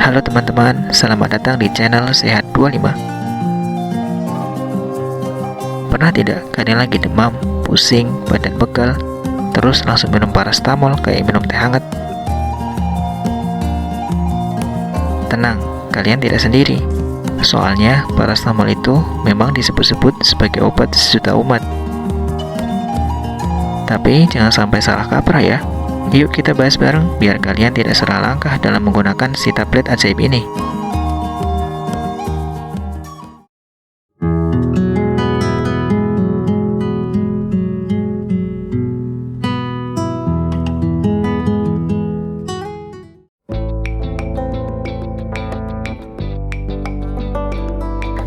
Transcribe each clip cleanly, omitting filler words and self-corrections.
Halo teman-teman, selamat datang di channel Sehat 25. Pernah tidak kalian lagi demam, pusing, badan pegal, terus langsung minum paracetamol kayak minum teh hangat? Tenang, kalian tidak sendiri. Soalnya paracetamol itu memang disebut-sebut sebagai obat sejuta umat. Tapi jangan sampai salah kaprah ya. Yuk kita bahas bareng biar kalian tidak salah langkah dalam menggunakan si tablet ajaib ini.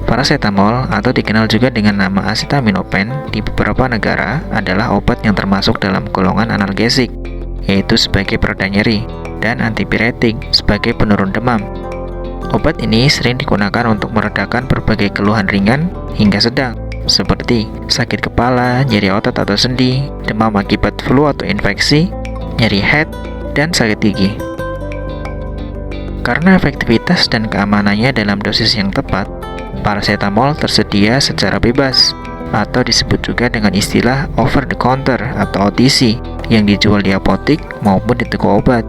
Paracetamol atau dikenal juga dengan nama acetaminophen di beberapa negara adalah obat yang termasuk dalam golongan analgesik, yaitu sebagai pereda nyeri, dan antipiretik sebagai penurun demam. Obat ini sering digunakan untuk meredakan berbagai keluhan ringan hingga sedang, seperti sakit kepala, nyeri otot atau sendi, demam akibat flu atau infeksi, nyeri head, dan sakit gigi. Karena efektivitas dan keamanannya dalam dosis yang tepat, paracetamol tersedia secara bebas, atau disebut juga dengan istilah over the counter atau OTC, yang dijual di apotik maupun di toko obat.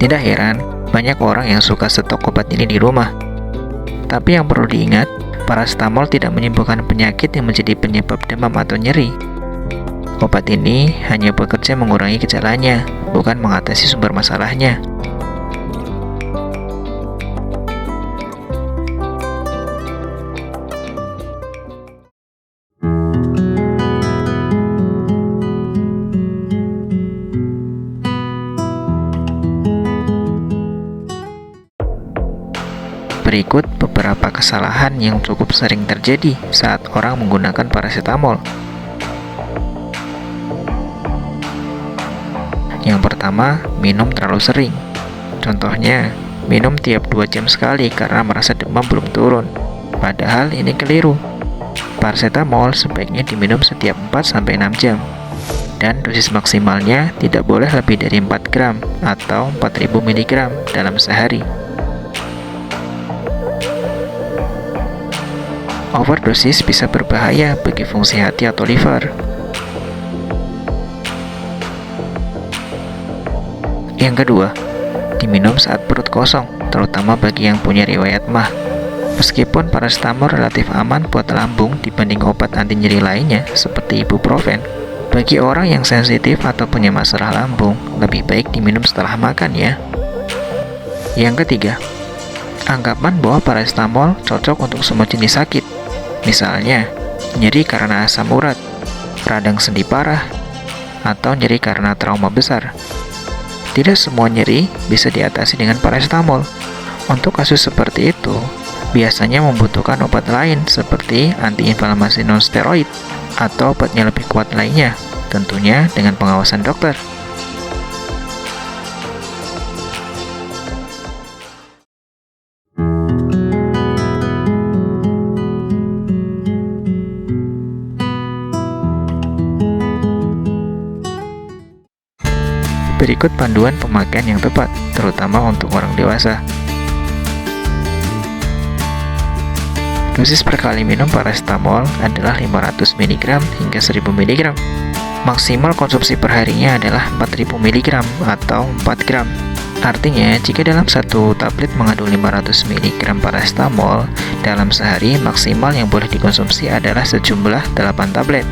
Tidak heran, banyak orang yang suka stok obat ini di rumah. Tapi yang perlu diingat, paracetamol tidak menyembuhkan penyakit yang menjadi penyebab demam atau nyeri. Obat ini hanya bekerja mengurangi gejalanya, bukan mengatasi sumber masalahnya. Berikut beberapa kesalahan yang cukup sering terjadi saat orang menggunakan paracetamol. Yang pertama, minum terlalu sering. Contohnya, minum tiap 2 jam sekali karena merasa demam belum turun. Padahal ini keliru. Paracetamol sebaiknya diminum setiap 4-6 jam. Dan dosis maksimalnya tidak boleh lebih dari 4 gram atau 4000 mg dalam sehari. Overdosis bisa berbahaya bagi fungsi hati atau liver. Yang kedua, diminum saat perut kosong, terutama bagi yang punya riwayat MAH. Meskipun paracetamol relatif aman buat lambung dibanding obat anti nyeri lainnya seperti ibuprofen, bagi orang yang sensitif atau punya masalah lambung, lebih baik diminum setelah makan ya. Yang ketiga, anggapan bahwa paracetamol cocok untuk semua jenis sakit. Misalnya, nyeri karena asam urat, radang sendi parah, atau nyeri karena trauma besar. Tidak semua nyeri bisa diatasi dengan paracetamol. Untuk kasus seperti itu, biasanya membutuhkan obat lain seperti antiinflamasi non-steroid atau obat yang lebih kuat lainnya, tentunya dengan pengawasan dokter. Berikut panduan pemakaian yang tepat, terutama untuk orang dewasa. Dosis per kali minum paracetamol adalah 500 mg hingga 1000 mg. Maksimal konsumsi perharinya adalah 4000 mg atau 4 gram. Artinya, jika dalam satu tablet mengandung 500 mg paracetamol, dalam sehari maksimal yang boleh dikonsumsi adalah sejumlah 8 tablet.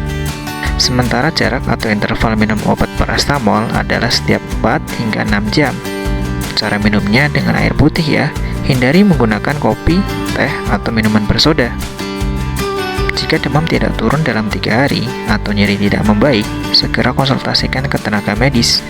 Sementara jarak atau interval minum obat paracetamol adalah setiap 4 hingga 6 jam. Cara minumnya dengan air putih ya, hindari menggunakan kopi, teh, atau minuman bersoda. Jika demam tidak turun dalam 3 hari atau nyeri tidak membaik, segera konsultasikan ke tenaga medis.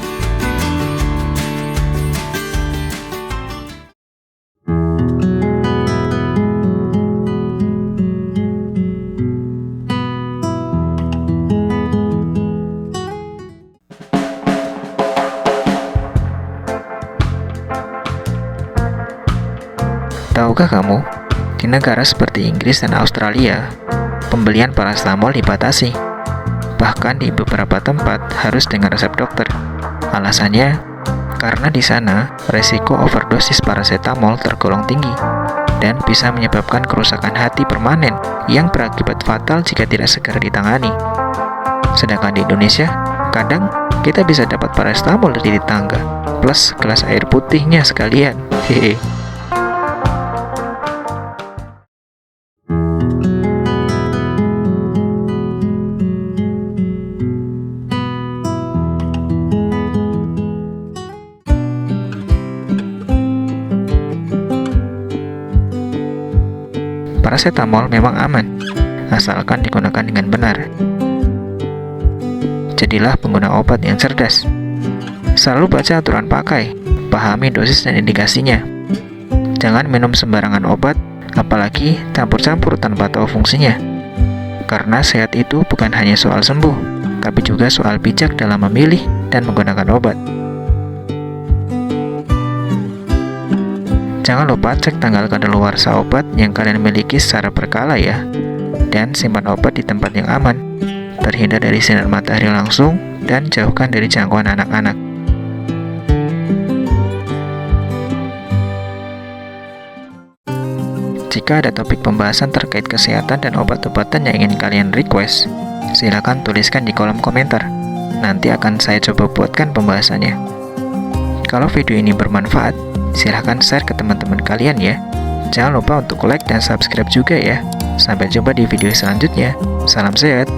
Tahukah kamu, di negara seperti Inggris dan Australia, pembelian paracetamol dibatasi. Bahkan di beberapa tempat harus dengan resep dokter. Alasannya, Karena di sana, resiko overdosis paracetamol tergolong tinggi dan bisa menyebabkan kerusakan hati permanen yang berakibat fatal jika tidak segera ditangani. Sedangkan di Indonesia, kadang kita bisa dapat paracetamol dari tetangga, plus gelas air putihnya sekalian. Hehe. Paracetamol memang aman, asalkan digunakan dengan benar. Jadilah pengguna obat yang cerdas. Selalu baca aturan pakai, pahami dosis dan indikasinya. Jangan minum sembarangan obat, apalagi campur-campur tanpa tahu fungsinya. Karena sehat itu bukan hanya soal sembuh, tapi juga soal bijak dalam memilih dan menggunakan obat. Jangan lupa cek tanggal kadaluarsa obat yang kalian miliki secara berkala ya. Dan simpan obat di tempat yang aman, terhindar dari sinar matahari langsung, dan jauhkan dari jangkauan anak-anak. Jika ada topik pembahasan terkait kesehatan dan obat-obatan yang ingin kalian request, silakan tuliskan di kolom komentar. Nanti akan saya coba buatkan pembahasannya. Kalau video ini bermanfaat, silahkan share ke teman-teman kalian ya. Jangan lupa untuk like dan subscribe juga ya. Sampai jumpa di video selanjutnya. Salam sehat.